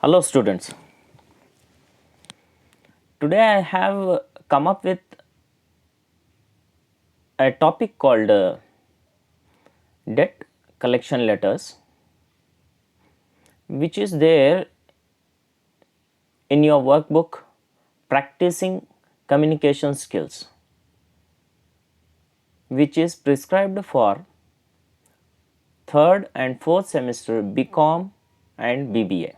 Hello students, today I have come up with a topic called debt collection letters, which is there in your workbook practicing communication skills, which is prescribed for 3rd and 4th semester BCom and BBA.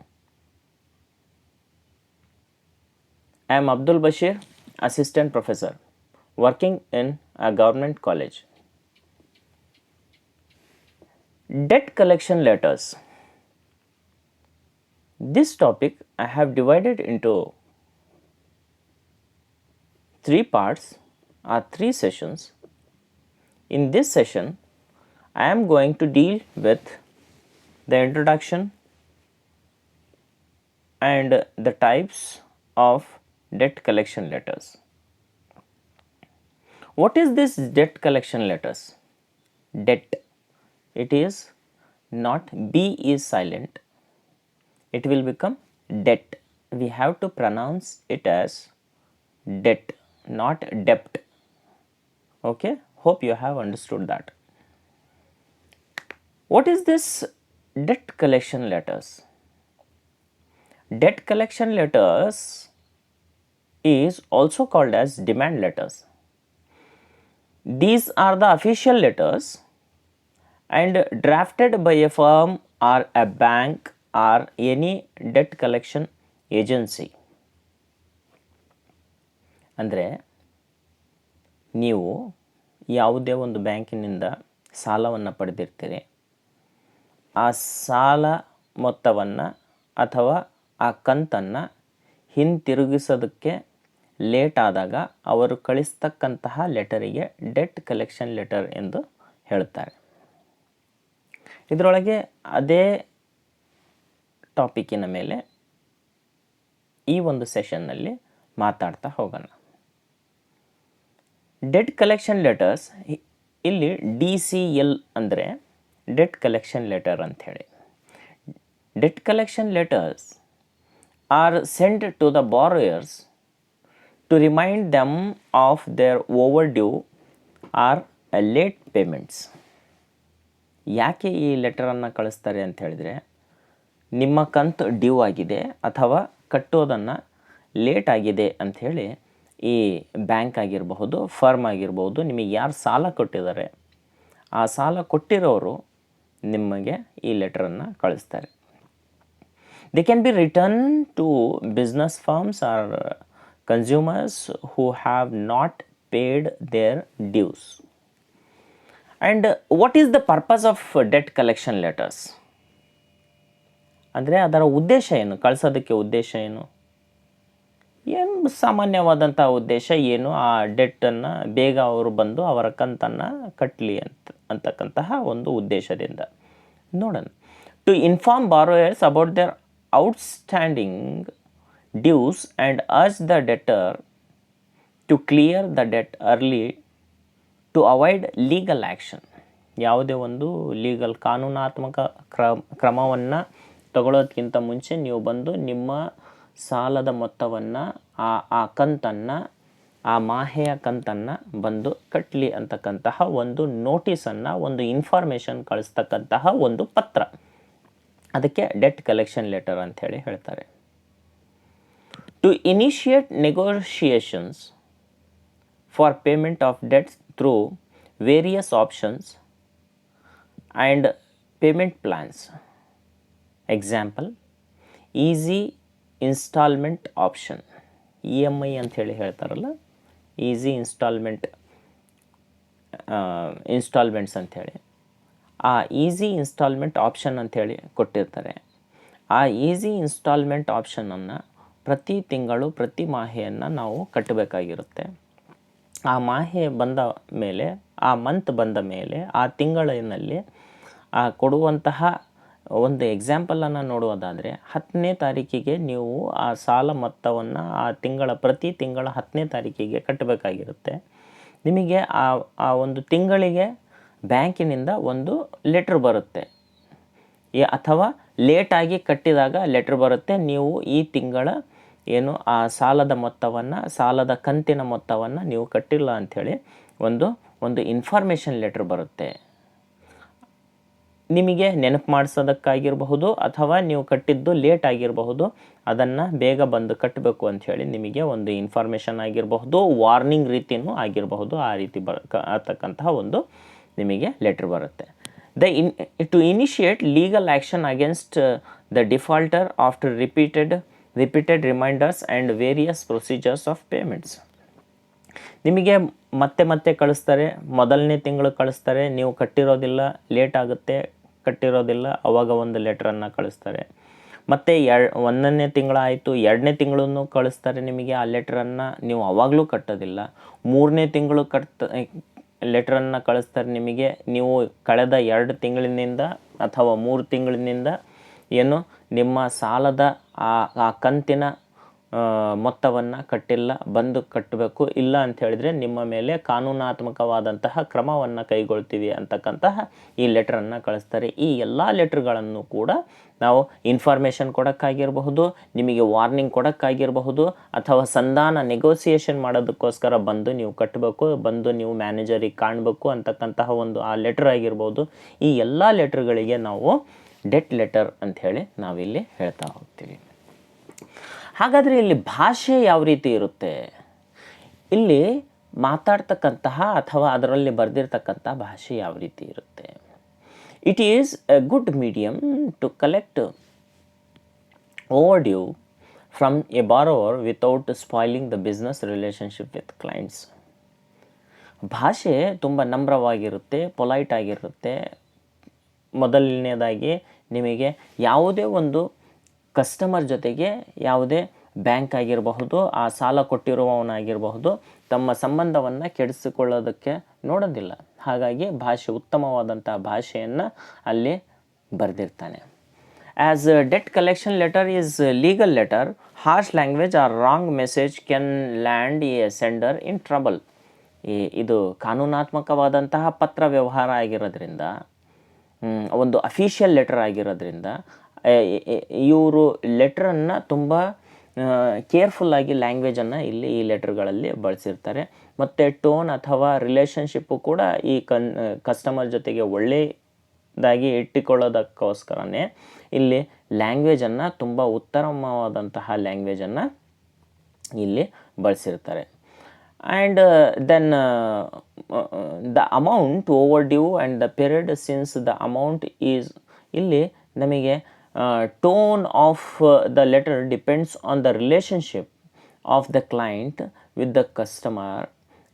I am Abdul Bashir, assistant professor working in a government college. Debt collection letters. This topic I have divided into 3 parts or 3 sessions. In this session, I am going to deal with the introduction and the types of debt collection letters. What is this debt collection letters? Debt. It is not B is silent. It will become debt. We have to pronounce it as debt, not debt. Okay, hope you have understood that. What is this debt collection letters? Debt collection letters is also called as demand letters. These are the official letters and drafted by a firm or a bank or any debt collection agency. ಅಂದರೆ ನೀವು ಯಾವುದೇ ಒಂದು ಬ್ಯಾಂಕಿನಿಂದ ಸಾಲವನ್ನು ಪಡೆದಿರ್ತೀರಿ, ಆ ಸಾಲ ಮೊತ್ತವನ್ನು ಅಥವಾ ಆ ಕಂತನ್ನು ಹಿಂತಿರುಗಿಸೋದಕ್ಕೆ ಲೇಟ್ ಆದಾಗ ಅವರು ಕಳಿಸ್ತಕ್ಕಂತಹ ಲೆಟರಿಗೆ ಡೆಟ್ ಕಲೆಕ್ಷನ್ ಲೆಟರ್ ಎಂದು ಹೇಳುತ್ತಾರೆ. ಇದರೊಳಗೆ ಅದೇ ಟಾಪಿಕ್ಕಿನ ಮೇಲೆ ಈ ಒಂದು ಸೆಷನ್ನಲ್ಲಿ ಮಾತಾಡ್ತಾ ಹೋಗೋಣ. ಡೆಟ್ ಕಲೆಕ್ಷನ್ ಲೆಟರ್ಸ್ ಇಲ್ಲಿ DCL ಅಂದರೆ ಡೆಟ್ ಕಲೆಕ್ಷನ್ ಲೆಟರ್ ಅಂಥೇಳಿ. Debt collection letters are send to the borrowers to remind them of their overdue or late payments. ಯಾಕೆ ಈ ಲೆಟರನ್ನು ಕಳಿಸ್ತಾರೆ ಅಂತ ಹೇಳಿದರೆ, ನಿಮ್ಮ ಕಂತು ಡ್ಯೂ ಆಗಿದೆ ಅಥವಾ ಕಟ್ಟೋದನ್ನು ಲೇಟ್ ಆಗಿದೆ ಅಂಥೇಳಿ ಈ ಬ್ಯಾಂಕ್ ಆಗಿರಬಹುದು, ಫರ್ಮ್ ಆಗಿರ್ಬೋದು, ನಿಮಗೆ ಯಾರು ಸಾಲ ಕೊಟ್ಟಿದ್ದಾರೆ ಆ ಸಾಲ ಕೊಟ್ಟಿರೋರು ನಿಮಗೆ ಈ ಲೆಟರನ್ನು ಕಳಿಸ್ತಾರೆ. They can be return to business firms or consumers who have not paid their dues. And what is the purpose of debt collection letters ಅಂದರೆ ಅದರ ಉದ್ದೇಶ ಏನು, ಕಳಿಸೋದಕ್ಕೆ ಉದ್ದೇಶ ಏನು ಸಾಮಾನ್ಯವಾದಂಥ ಉದ್ದೇಶ ಏನು, ಆ ಡೆಟ್ಟನ್ನು ಬೇಗ ಅವರು ಬಂದು ಅವರ ಕಂತನ್ನು ಕಟ್ಟಲಿ ಅಂತಕ್ಕಂತಹ ಒಂದು ಉದ್ದೇಶದಿಂದ ನೋಡೋಣ. To inform borrowers about their outstanding dues and urge the debtor to clear the debt early to avoid legal action. ಯಾವುದೇ ಒಂದು ಲೀಗಲ್ ಕಾನೂನಾತ್ಮಕ ಕ್ರಮವನ್ನು ತಗೊಳ್ಳೋದಕ್ಕಿಂತ ಮುಂಚೆ ನೀವು ಬಂದು ನಿಮ್ಮ ಸಾಲದ ಮೊತ್ತವನ್ನು ಆ ಕಂತನ್ನು, ಆ ಮಾಹೆಯ ಕಂತನ್ನು ಬಂದು ಕಟ್ಟಲಿ ಅಂತಕ್ಕಂತಹ ಒಂದು ನೋಟಿಸನ್ನು, ಒಂದು ಇನ್ಫಾರ್ಮೇಷನ್ ಕಳಿಸ್ತಕ್ಕಂತಹ ಒಂದು ಪತ್ರ, ಅದಕ್ಕೆ ಡೆಟ್ ಕಲೆಕ್ಷನ್ ಲೆಟರ್ ಅಂಥೇಳಿ ಹೇಳ್ತಾರೆ. To initiate negotiations for payment of debts through various options and payment plans. Example, easy instalment option, EMI ಅಂಥೇಳಿ ಹೇಳ್ತಾರಲ್ಲ, ಈಸಿ ಇನ್ಸ್ಟಾಲ್ಮೆಂಟ್ಸ್ ಅಂಥೇಳಿ. ಆ ಈಸಿ ಇನ್ಸ್ಟಾಲ್ಮೆಂಟ್ ಆಪ್ಷನ್ ಅಂಥೇಳಿ ಕೊಟ್ಟಿರ್ತಾರೆ. ಆ ಈಸಿ ಇನ್ಸ್ಟಾಲ್ಮೆಂಟ್ ಆಪ್ಷನನ್ನು ಪ್ರತಿ ತಿಂಗಳು ಪ್ರತಿ ಮಾಹೆಯನ್ನು ನಾವು ಕಟ್ಟಬೇಕಾಗಿರುತ್ತೆ. ಆ ಮಾಹೆ ಬಂದ ಮೇಲೆ, ಆ ಮಂತ್ ಬಂದ ಮೇಲೆ, ಆ ತಿಂಗಳಿನಲ್ಲಿ ಕೊಡುವಂತಹ ಒಂದು ಎಕ್ಸಾಂಪಲನ್ನು ನೋಡುವುದಾದರೆ 10ನೇ ತಾರೀಕಿಗೆ ನೀವು ಆ ಸಾಲ ಮೊತ್ತವನ್ನು ಪ್ರತಿ ತಿಂಗಳ 10ನೇ ತಾರೀಕಿಗೆ ಕಟ್ಟಬೇಕಾಗಿರುತ್ತೆ. ನಿಮಗೆ ಆ ಒಂದು ತಿಂಗಳಿಗೆ ಬ್ಯಾಂಕಿನಿಂದ ಒಂದು ಲೆಟ್ರ್ ಬರುತ್ತೆ ಅಥವಾ ಲೇಟಾಗಿ ಕಟ್ಟಿದಾಗ ಲೆಟ್ರ್ ಬರುತ್ತೆ, ನೀವು ಈ ತಿಂಗಳ ಏನು ಆ ಸಾಲದ ಮೊತ್ತವನ್ನು, ಸಾಲದ ಕಂತಿನ ಮೊತ್ತವನ್ನು ನೀವು ಕಟ್ಟಿಲ್ಲ ಅಂಥೇಳಿ ಒಂದು ಇನ್ಫಾರ್ಮೇಷನ್ ಲೆಟ್ರ್ ಬರುತ್ತೆ. ನಿಮಗೆ ನೆನಪು ಮಾಡಿಸೋದಕ್ಕಾಗಿರಬಹುದು ಅಥವಾ ನೀವು ಕಟ್ಟಿದ್ದು ಲೇಟ್ ಆಗಿರಬಹುದು, ಅದನ್ನು ಬೇಗ ಬಂದು ಕಟ್ಟಬೇಕು ಅಂಥೇಳಿ ನಿಮಗೆ ಒಂದು ಇನ್ಫಾರ್ಮೇಷನ್ ಆಗಿರಬಹುದು, ವಾರ್ನಿಂಗ್ ರೀತಿಯೂ ಆಗಿರಬಹುದು. ಆ ರೀತಿ ಆಗ್ತಕ್ಕಂತಹ ಒಂದು ನಿಮಗೆ ಲೆಟ್ರ್ ಬರುತ್ತೆ. To initiate legal action against the defaulter after repeated reminders and various procedures of payments. ನಿಮಗೆ ಮತ್ತೆ ಕಳಿಸ್ತಾರೆ, ಮೊದಲನೇ ತಿಂಗಳು ಕಳಿಸ್ತಾರೆ, ನೀವು ಕಟ್ಟಿರೋದಿಲ್ಲ, ಲೇಟ್ ಆಗುತ್ತೆ, ಕಟ್ಟಿರೋದಿಲ್ಲ, ಅವಾಗ ಒಂದು ಲೆಟ್ರನ್ನು ಕಳಿಸ್ತಾರೆ. ಮತ್ತು 1ನೇ ತಿಂಗಳಾಯಿತು, 2ನೇ ತಿಂಗಳೂ ಕಳಿಸ್ತಾರೆ ನಿಮಗೆ ಆ ಲೆಟ್ರನ್ನು, ನೀವು ಅವಾಗಲೂ ಕಟ್ಟೋದಿಲ್ಲ. 3ನೇ ತಿಂಗಳು ಲೆಟ್ರನ್ನು ಕಳಿಸ್ತಾರೆ ನಿಮಗೆ, ನೀವು ಕಳೆದ 2 ತಿಂಗಳಿನಿಂದ ಅಥವಾ 3 ತಿಂಗಳಿನಿಂದ ಏನು ನಿಮ್ಮ ಸಾಲದ ಆ ಕಂತಿನ ಮೊತ್ತವನ್ನು ಕಟ್ಟಿಲ್ಲ, ಬಂದು ಕಟ್ಟಬೇಕು, ಇಲ್ಲ ಅಂತ ಹೇಳಿದರೆ ನಿಮ್ಮ ಮೇಲೆ ಕಾನೂನಾತ್ಮಕವಾದಂತಹ ಕ್ರಮವನ್ನು ಕೈಗೊಳ್ತೀವಿ ಅಂತಕ್ಕಂತಹ ಈ ಲೆಟ್ರನ್ನು ಕಳಿಸ್ತಾರೆ. ಈ ಎಲ್ಲ ಲೆಟ್ರ್ಗಳನ್ನು ಕೂಡ ನಾವು ಇನ್ಫಾರ್ಮೇಷನ್ ಕೊಡೋಕ್ಕಾಗಿರಬಹುದು, ನಿಮಗೆ ವಾರ್ನಿಂಗ್ ಕೊಡೋಕ್ಕಾಗಿರಬಹುದು, ಅಥವಾ ಸಂಧಾನ ನೆಗೋಸಿಯೇಷನ್ ಮಾಡೋದಕ್ಕೋಸ್ಕರ ಬಂದು ನೀವು ಕಟ್ಟಬೇಕು, ಬಂದು ನೀವು ಮ್ಯಾನೇಜರಿಗೆ ಕಾಣಬೇಕು ಅಂತಕ್ಕಂತಹ ಒಂದು ಆ ಲೆಟ್ರ್ ಆಗಿರ್ಬೋದು. ಈ ಎಲ್ಲ ಲೆಟ್ರ್ಗಳಿಗೆ ನಾವು ಡೆಟ್ ಲೆಟರ್ ಅಂಥೇಳಿ ನಾವಿಲ್ಲಿ ಹೇಳ್ತಾ ಹೋಗ್ತೀವಿ. ಹಾಗಾದರೆ ಇಲ್ಲಿ ಭಾಷೆ ಯಾವ ರೀತಿ ಇರುತ್ತೆ? ಇಲ್ಲಿ ಮಾತಾಡ್ತಕ್ಕಂತಹ ಅಥವಾ ಅದರಲ್ಲಿ ಬರೆದಿರ್ತಕ್ಕಂಥ ಭಾಷೆ ಯಾವ ರೀತಿ ಇರುತ್ತೆ? It is a good medium to collect overdue from a borrower without spoiling the business relationship with clients. ಭಾಷೆ ತುಂಬ ನಮ್ರವಾಗಿರುತ್ತೆ, ಪೊಲೈಟ್ ಆಗಿರುತ್ತೆ. ಮೊದಲನೇದಾಗಿ ನಿಮಗೆ ಯಾವುದೇ ಒಂದು ಕಸ್ಟಮರ್ ಜೊತೆಗೆ ಯಾವುದೇ ಬ್ಯಾಂಕ್ ಆಗಿರಬಹುದು, ಆ ಸಾಲ ಕೊಟ್ಟಿರುವವನಾಗಿರಬಹುದು, ತಮ್ಮ ಸಂಬಂಧವನ್ನು ಕೆಡಿಸಿಕೊಳ್ಳೋದಕ್ಕೆ ನೋಡೋದಿಲ್ಲ. ಹಾಗಾಗಿ ಭಾಷೆ, ಉತ್ತಮವಾದಂಥ ಭಾಷೆಯನ್ನು ಅಲ್ಲಿ ಬರೆದಿರ್ತಾನೆ. As debt collection letter is legal letter, harsh language or wrong message can land a sender in trouble. ಇದು ಕಾನೂನಾತ್ಮಕವಾದಂತಹ ಪತ್ರ ವ್ಯವಹಾರ ಆಗಿರೋದ್ರಿಂದ, ಒಂದು ಅಫಿಷಿಯಲ್ ಲೆಟರ್ ಆಗಿರೋದ್ರಿಂದ ಇವರು ಲೆಟ್ರನ್ನು ತುಂಬ ಕೇರ್ಫುಲ್ಲಾಗಿ ಲ್ಯಾಂಗ್ವೇಜನ್ನು ಇಲ್ಲಿ ಈ ಲೆಟ್ರ್ಗಳಲ್ಲಿ ಬಳಸಿರ್ತಾರೆ. ಮತ್ತು ಟೋನ್ ಅಥವಾ ರಿಲೇಷನ್ಶಿಪ್ಪು ಕೂಡ ಈ ಕಸ್ಟಮರ್ ಜೊತೆಗೆ ಒಳ್ಳೆಯದಾಗಿ ಇಟ್ಟುಕೊಳ್ಳೋದಕ್ಕೋಸ್ಕರನೇ ಇಲ್ಲಿ ಲ್ಯಾಂಗ್ವೇಜನ್ನು, ತುಂಬ ಉತ್ತಮವಾದಂತಹ ಲ್ಯಾಂಗ್ವೇಜನ್ನು ಇಲ್ಲಿ ಬಳಸಿರ್ತಾರೆ. And then the amount overdue and the period since the amount is, ಇಲ್ಲಿ ನಮಗೆ tone of the letter depends on the relationship of the client with the customer,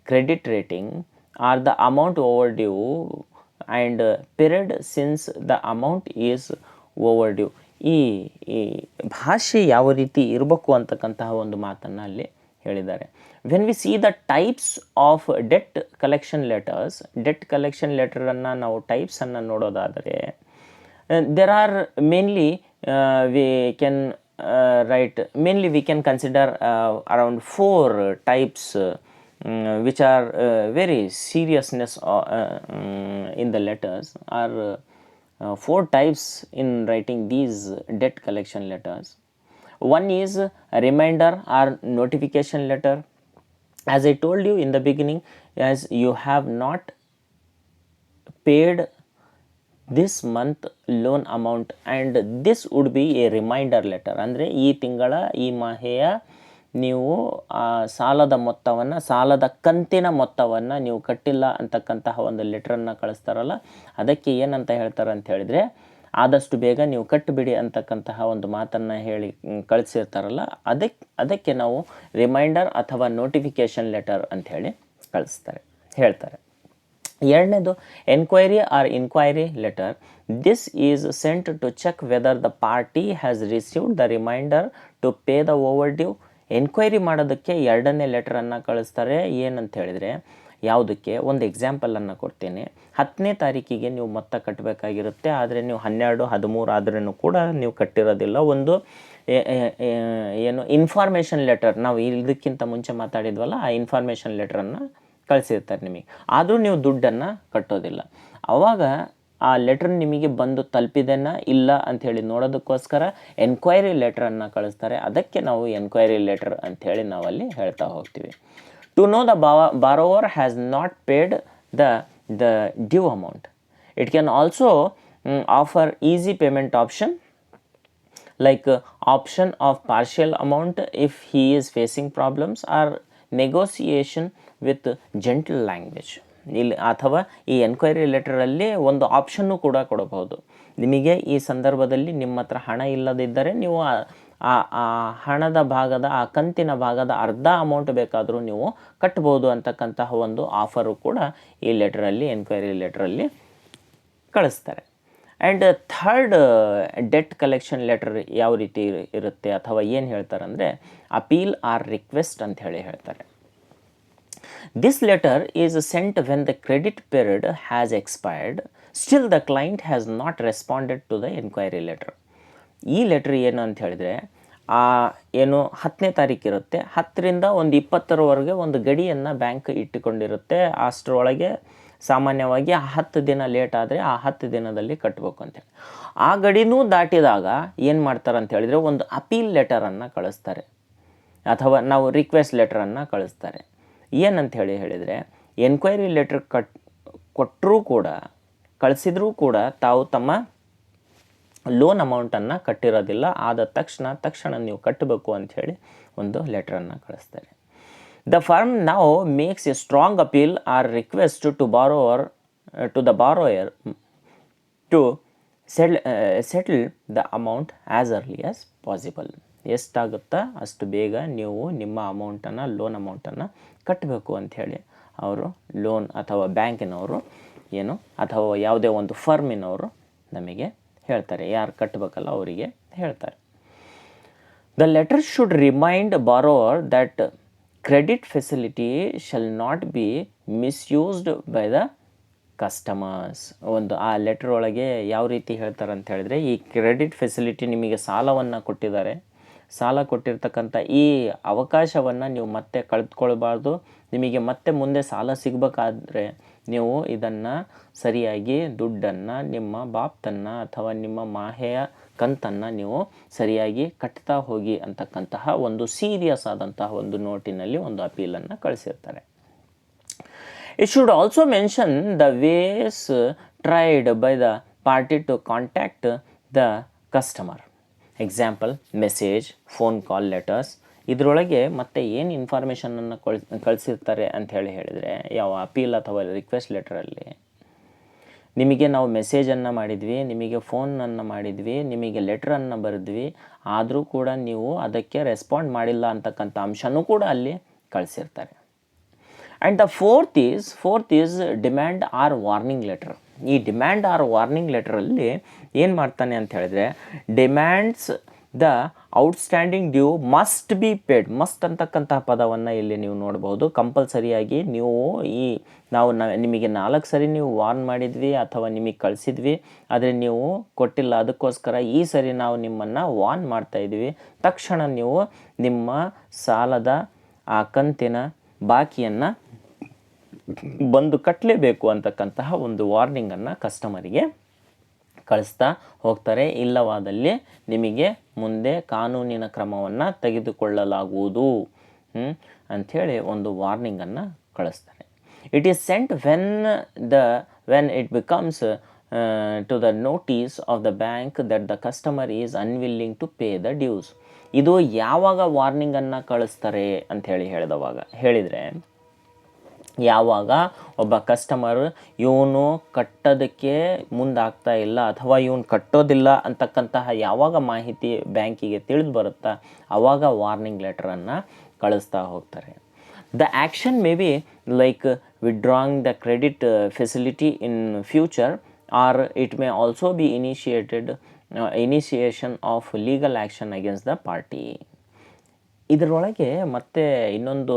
credit rating, or the amount overdue and period since the amount is overdue. ಈ ಭಾಷೆ ಯಾವ ರೀತಿ ಇರಬೇಕು ಅಂತಕ್ಕಂತಹ ಒಂದು ಮಾತನ್ನು ಅಲ್ಲಿ ಹೇಳಿದ್ದಾರೆ. When we see the types of debt collection ಲೆಟರನ್ನು ನಾವು ಟೈಪ್ಸನ್ನು ನೋಡೋದಾದರೆ, there are mainly we can consider around 4 types which are very seriousness in the letters, are 4 types in writing these debt collection letters. One is a reminder or notification letter. As I told you in the beginning, as you have not paid this month loan amount and this would be a reminder letter. ಅಂದರೆ ಈ ತಿಂಗಳ, ಈ ಮಾಹೆಯ ನೀವು ಸಾಲದ ಮೊತ್ತವನ್ನು, ಸಾಲದ ಕಂತಿನ ಮೊತ್ತವನ್ನು ನೀವು ಕಟ್ಟಿಲ್ಲ ಅಂತಕ್ಕಂತಹ ಒಂದು ಲೆಟ್ರನ್ನು ಕಳಿಸ್ತಾರಲ್ಲ, ಅದಕ್ಕೆ ಏನಂತ ಹೇಳ್ತಾರೆ ಅಂತ ಹೇಳಿದರೆ, ಆದಷ್ಟು ಬೇಗ ನೀವು ಕಟ್ಟಿಬಿಡಿ ಅಂತಕ್ಕಂತಹ ಒಂದು ಮಾತನ್ನು ಹೇಳಿ ಕಳಿಸಿರ್ತಾರಲ್ಲ, ಅದಕ್ಕೆ ನಾವು ರಿಮೈಂಡರ್ ಅಥವಾ ನೋಟಿಫಿಕೇಷನ್ ಲೆಟರ್ ಅಂಥೇಳಿ ಹೇಳ್ತಾರೆ. ಎರಡನೇದು enquiry or inquiry letter. This is sent to check whether the party has received the reminder to pay the overdue. Enquiry ಮಾಡೋದಕ್ಕೆ ಎರಡನೇ ಲೆಟರನ್ನು ಕಳಿಸ್ತಾರೆ. ಏನಂತ ಹೇಳಿದರೆ, ಯಾವುದಕ್ಕೆ, ಒಂದು ಎಕ್ಸಾಂಪಲನ್ನು ಕೊಡ್ತೀನಿ. 10ನೇ ತಾರೀಕಿಗೆ ನೀವು ಮೊತ್ತ ಕಟ್ಟಬೇಕಾಗಿರುತ್ತೆ, ಆದರೆ ನೀವು 12, 13 ಆದ್ರೂ ಕೂಡ ನೀವು ಕಟ್ಟಿರೋದಿಲ್ಲ. ಒಂದು ಏನು ಇನ್ಫಾರ್ಮೇಷನ್ ಲೆಟರ್, ನಾವು ಇದಕ್ಕಿಂತ ಮುಂಚೆ ಮಾತಾಡಿದ್ವಲ್ಲ, ಆ ಇನ್ಫಾರ್ಮೇಷನ್ ಲೆಟ್ರನ್ನು ಕಳಿಸಿರ್ತಾರೆ ನಿಮಗೆ, ಆದರೂ ನೀವು ದುಡ್ಡನ್ನು ಕಟ್ಟೋದಿಲ್ಲ. ಆವಾಗ ಆ ಲೆಟರ್ ನಿಮಗೆ ಬಂದು ತಲುಪಿದೆನಾ ಇಲ್ಲ ಅಂಥೇಳಿ ನೋಡೋದಕ್ಕೋಸ್ಕರ ಎನ್ಕ್ವೈರಿ ಲೆಟ್ರನ್ನು ಕಳಿಸ್ತಾರೆ. ಅದಕ್ಕೆ ನಾವು ಎನ್ಕ್ವೈರಿ ಲೆಟರ್ ಅಂಥೇಳಿ ನಾವಲ್ಲಿ ಹೇಳ್ತಾ ಹೋಗ್ತೀವಿ. To know the borrower has not paid the due amount. It can also offer easy payment option, like option of partial amount if he is facing problems, or negotiation with gentle language. ಇಲ್ಲಿ ಅಥವಾ ಈ enquiry ಲೆಟರಲ್ಲಿ ಒಂದು option ಕೂಡ ಕೊಡಬಹುದು. ನಿಮಗೆ ಈ ಸಂದರ್ಭದಲ್ಲಿ ನಿಮ್ಮ ಹತ್ರ ಹಣ ಇಲ್ಲದಿದ್ದರೆ ನೀವು ಆ ಹಣದ ಭಾಗದ ಆ ಕಂತಿನ ಭಾಗದ ಅರ್ಧ ಅಮೌಂಟ್ ಬೇಕಾದರೂ ನೀವು ಕಟ್ಬೋದು ಅಂತಕ್ಕಂತಹ ಒಂದು ಆಫರು ಕೂಡ ಈ ಲೆಟರಲ್ಲಿ, ಎನ್ಕ್ವೈರಿ ಲೆಟರಲ್ಲಿ ಕಳಿಸ್ತಾರೆ. And third debt collection letter ಯಾವ ರೀತಿ ಇರುತ್ತೆ ಅಥವಾ ಏನು ಹೇಳ್ತಾರೆ ಅಂದರೆ ಅಪೀಲ್ ಆರ್ ರಿಕ್ವೆಸ್ಟ್ ಅಂತ ಹೇಳ್ತಾರೆ. This letter is sent when the credit period has expired, still the client has not responded to the enquiry letter. ಈ ಲೆಟ್ರ್ ಏನು ಅಂತ ಹೇಳಿದ್ರೆ ಏನು 10ನೇ ತಾರೀಕು ಇರುತ್ತೆ, 10ರಿಂದ ಒಂದು 20ರವರೆಗೆ ಒಂದು ಗಡಿಯನ್ನು ಬ್ಯಾಂಕ್ ಇಟ್ಟುಕೊಂಡಿರುತ್ತೆ. ಅಷ್ಟರೊಳಗೆ ಸಾಮಾನ್ಯವಾಗಿ 10 ದಿನ ಲೇಟ್ ಆದರೆ ಆ 10 ದಿನದಲ್ಲಿ ಕಟ್ಟಬೇಕು ಅಂತೇಳಿ. ಆ ಗಡಿನೂ ದಾಟಿದಾಗ ಏನು ಮಾಡ್ತಾರೆ ಅಂತ ಹೇಳಿದರೆ ಒಂದು ಅಪೀಲ್ ಲೆಟರನ್ನು ಕಳಿಸ್ತಾರೆ ಅಥವಾ ನಾವು ರಿಕ್ವೆಸ್ಟ್ ಲೆಟರನ್ನು ಕಳಿಸ್ತಾರೆ. ಏನಂತ ಹೇಳಿದರೆ ಎನ್ಕ್ವೈರಿ ಲೆಟರ್ ಕೊಟ್ಟರೂ ಕೂಡ ಕಳಿಸಿದ್ರೂ ಕೂಡ ತಾವು ತಮ್ಮ ಲೋನ್ ಅಮೌಂಟನ್ನು ಕಟ್ಟಿರೋದಿಲ್ಲ, ಆದ ತಕ್ಷಣ ನೀವು ಕಟ್ಟಬೇಕು ಅಂಥೇಳಿ ಒಂದು ಲೆಟ್ರನ್ನು ಕಳಿಸ್ತಾರೆ. The firm now makes a strong appeal or request to the borrower to settle the amount as early as possible. ಎಷ್ಟಾಗುತ್ತಾ ಅಷ್ಟು ಬೇಗ ನೀವು ನಿಮ್ಮ ಅಮೌಂಟನ್ನು, ಲೋನ್ ಅಮೌಂಟನ್ನು ಕಟ್ಟಬೇಕು ಅಂಥೇಳಿ ಅವರು ಲೋನ್ ಅಥವಾ ಬ್ಯಾಂಕಿನವರು ಏನು ಅಥವಾ ಯಾವುದೇ ಒಂದು ಫರ್ಮಿನವರು ನಮಗೆ ಹೇಳ್ತಾರೆ, ಯಾರು ಕಟ್ಟಬೇಕಲ್ಲ ಅವರಿಗೆ ಹೇಳ್ತಾರೆ. The letter should remind borrower that credit facility shall not be misused by the customers. ಒಂದು ಆ ಲೆಟರ್ ಒಳಗೆ ಯಾವ ರೀತಿ ಹೇಳ್ತಾರೆ ಅಂತ ಹೇಳಿದ್ರೆ, ಈ ಕ್ರೆಡಿಟ್ ಫೆಸಿಲಿಟಿ ನಿಮಗೆ ಸಾಲವನ್ನು ಕೊಟ್ಟಿದ್ದಾರೆ, ಸಾಲ ಕೊಟ್ಟಿರ್ತಕ್ಕಂಥ ಈ ಅವಕಾಶವನ್ನು ನೀವು ಮತ್ತೆ ಕಳೆದುಕೊಳ್ಬಾರ್ದು. ನಿಮಗೆ ಮತ್ತೆ ಮುಂದೆ ಸಾಲ ಸಿಗಬೇಕಾದ್ರೆ ನೀವು ಇದನ್ನು ಸರಿಯಾಗಿ ದುಡ್ಡನ್ನು, ನಿಮ್ಮ ಬಾಪ್ತನ್ನು ಅಥವಾ ನಿಮ್ಮ ಮಾಹೆಯ ಕಂತನ್ನು ನೀವು ಸರಿಯಾಗಿ ಕಟ್ತಾ ಹೋಗಿ ಅಂತಕ್ಕಂತಹ ಒಂದು ಸೀರಿಯಸ್ ಆದಂತಹ ಒಂದು ನೋಟಿನಲ್ಲಿ ಒಂದು ಅಪೀಲನ್ನು ಕಳಿಸಿರ್ತಾರೆ. It should also mention the ways tried by the party to contact the customer. Example message, phone call, letters. ಇದರೊಳಗೆ ಮತ್ತೆ ಏನು ಇನ್ಫಾರ್ಮೇಷನನ್ನು ಕಳಿಸಿರ್ತಾರೆ ಅಂತ ಹೇಳಿದರೆ, ಯಾವ ಅಪೀಲ್ ಅಥವಾ ರಿಕ್ವೆಸ್ಟ್ ಲೆಟರಲ್ಲಿ ನಿಮಗೆ ನಾವು ಮೆಸೇಜನ್ನು ಮಾಡಿದ್ವಿ, ನಿಮಗೆ ಫೋನನ್ನು ಮಾಡಿದ್ವಿ, ನಿಮಗೆ ಲೆಟ್ರನ್ನು ಬರೆದ್ವಿ, ಆದರೂ ಕೂಡ ನೀವು ಅದಕ್ಕೆ ರೆಸ್ಪಾಂಡ್ ಮಾಡಿಲ್ಲ ಅಂತಕ್ಕಂಥ ಅಂಶನೂ ಕೂಡ ಅಲ್ಲಿ ಕಳಿಸಿರ್ತಾರೆ. And the fourth is demand or warning letter. ಈ ಡಿಮ್ಯಾಂಡ್ ಆರ್ ವಾರ್ನಿಂಗ್ ಲೆಟರಲ್ಲಿ ಏನು ಮಾಡ್ತಾನೆ ಅಂತ ಹೇಳಿದ್ರೆ, demands the outstanding due must be paid. Must ಅಂತಕ್ಕಂತಹ ಪದವನ್ನು ಇಲ್ಲಿ ನೀವು ನೋಡ್ಬೋದು. ಕಂಪಲ್ಸರಿಯಾಗಿ ನೀವು ನಾವು ನಿಮಗೆ 4 ಸರಿ ನೀವು ವಾರ್ನ್ ಮಾಡಿದ್ವಿ ಅಥವಾ ನಿಮಗೆ ಕಳಿಸಿದ್ವಿ, ಆದರೆ ನೀವು ಕೊಟ್ಟಿಲ್ಲ. ಅದಕ್ಕೋಸ್ಕರ ಈ ಸರಿ ನಾವು ನಿಮ್ಮನ್ನು ವಾರ್ನ್ ಮಾಡ್ತಾಯಿದ್ವಿ, ತಕ್ಷಣ ನೀವು ನಿಮ್ಮ ಸಾಲದ ಆ ಕಂತಿನ ಬಾಕಿಯನ್ನು ಬಂದು ಕಟ್ಟಲೇಬೇಕು ಅಂತಕ್ಕಂತಹ ಒಂದು ವಾರ್ನಿಂಗನ್ನು ಕಸ್ಟಮರಿಗೆ ಕಳಿಸ್ತಾ ಹೋಗ್ತಾರೆ. ಇಲ್ಲವಾದಲ್ಲಿ ನಿಮಗೆ ಮುಂದೆ ಕಾನೂನಿನ ಕ್ರಮವನ್ನು ತೆಗೆದುಕೊಳ್ಳಲಾಗುವುದು ಅಂಥೇಳಿ ಒಂದು ವಾರ್ನಿಂಗನ್ನು ಕಳಿಸ್ತಾರೆ. It is sent when it becomes to the notice of the bank that the customer is unwilling to pay the dues. ಇದು ಯಾವಾಗ ವಾರ್ನಿಂಗನ್ನು ಕಳಿಸ್ತಾರೆ ಅಂಥೇಳಿ ಹೇಳಿದರೆ, ಯಾವಾಗ ಒಬ್ಬ ಕಸ್ಟಮರ್ ಇವನು ಕಟ್ಟೋದಕ್ಕೆ ಮುಂದಾಗ್ತಾ ಇಲ್ಲ ಅಥವಾ ಇವನು ಕಟ್ಟೋದಿಲ್ಲ ಅಂತಕ್ಕಂತಹ ಯಾವಾಗ ಮಾಹಿತಿ ಬ್ಯಾಂಕಿಗೆ ತಿಳಿದು ಬರುತ್ತಾ ಆವಾಗ ವಾರ್ನಿಂಗ್ ಲೆಟರನ್ನು ಕಳಿಸ್ತಾ ಹೋಗ್ತಾರೆ. The action may be like withdrawing the credit facility in future, or it may also be initiation of legal action against the party. ಇದರೊಳಗೆ ಮತ್ತೆ ಇನ್ನೊಂದು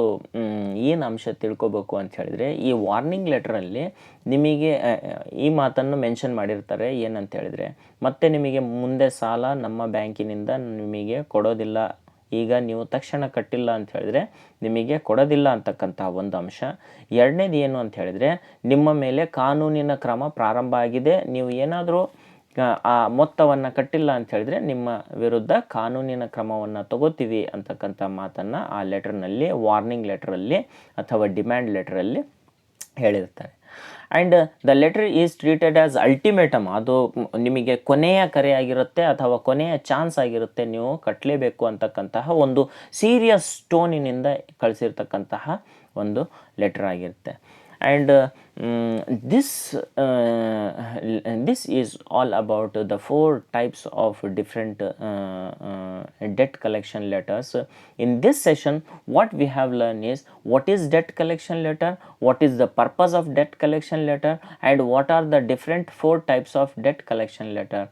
ಏನು ಅಂಶ ತಿಳ್ಕೊಬೇಕು ಅಂತ ಹೇಳಿದರೆ, ಈ ವಾರ್ನಿಂಗ್ ಲೆಟ್ರಲ್ಲಿ ನಿಮಗೆ ಈ ಮಾತನ್ನು ಮೆನ್ಷನ್ ಮಾಡಿರ್ತಾರೆ. ಏನಂತ ಹೇಳಿದರೆ, ಮತ್ತೆ ನಿಮಗೆ ಮುಂದೆ ಸಾಲ ನಮ್ಮ ಬ್ಯಾಂಕಿನಿಂದ ನಿಮಗೆ ಕೊಡೋದಿಲ್ಲ ಈಗ ನೀವು ತಕ್ಷಣ ಕಟ್ಟಿಲ್ಲ ಅಂತ ಹೇಳಿದ್ರೆ ನಿಮಗೆ ಕೊಡೋದಿಲ್ಲ ಅಂತಕ್ಕಂಥ ಒಂದು ಅಂಶ. ಎರಡನೇದು ಏನು ಅಂತ ಹೇಳಿದರೆ, ನಿಮ್ಮ ಮೇಲೆ ಕಾನೂನಿನ ಕ್ರಮ ಪ್ರಾರಂಭ ಆಗಿದೆ, ನೀವು ಏನಾದರೂ ಆ ಮೊತ್ತವನ್ನು ಕಟ್ಟಿಲ್ಲ ಅಂತ ಹೇಳಿದ್ರೆ ನಿಮ್ಮ ವಿರುದ್ಧ ಕಾನೂನಿನ ಕ್ರಮವನ್ನು ತಗೋತೀವಿ ಅಂತಕ್ಕಂಥ ಮಾತನ್ನು ಆ ಲೆಟರ್ನಲ್ಲಿ, ವಾರ್ನಿಂಗ್ ಲೆಟರಲ್ಲಿ ಅಥವಾ ಡಿಮ್ಯಾಂಡ್ ಲೆಟರಲ್ಲಿ ಹೇಳಿರ್ತಾರೆ. And the letter is treated as ultimatum, ಅದು ನಿಮಗೆ ಕೊನೆಯ ಕರೆ ಆಗಿರುತ್ತೆ ಅಥವಾ ಕೊನೆಯ ಚಾನ್ಸ್ ಆಗಿರುತ್ತೆ, ನೀವು ಕಟ್ಟಲೇಬೇಕು ಅಂತಕ್ಕಂತಹ ಒಂದು ಸೀರಿಯಸ್ ಟೋನಿನಿಂದ ಕಳಿಸಿರ್ತಕ್ಕಂತಹ ಒಂದು ಲೆಟರ್ ಆಗಿರುತ್ತೆ. And this is all about the 4 types of different debt collection letters. In this session, what we have learned is what is debt collection letter, what is the purpose of debt collection letter, and what are the different 4 types of debt collection letter.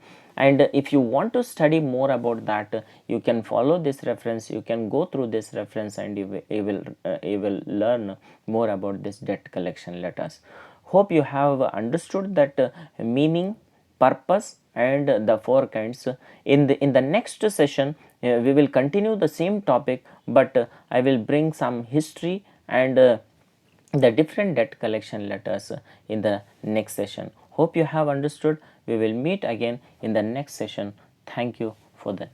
And if you want to study more about that, you can follow this reference, you can go through this reference, and you will learn more about this debt collection letters. Hope you have understood that meaning, purpose, and the 4 kinds. In the next session, we will continue the same topic, but I will bring some history and the different debt collection letters in the next session. Hope you have understood. We will meet again in the next session. Thank you for the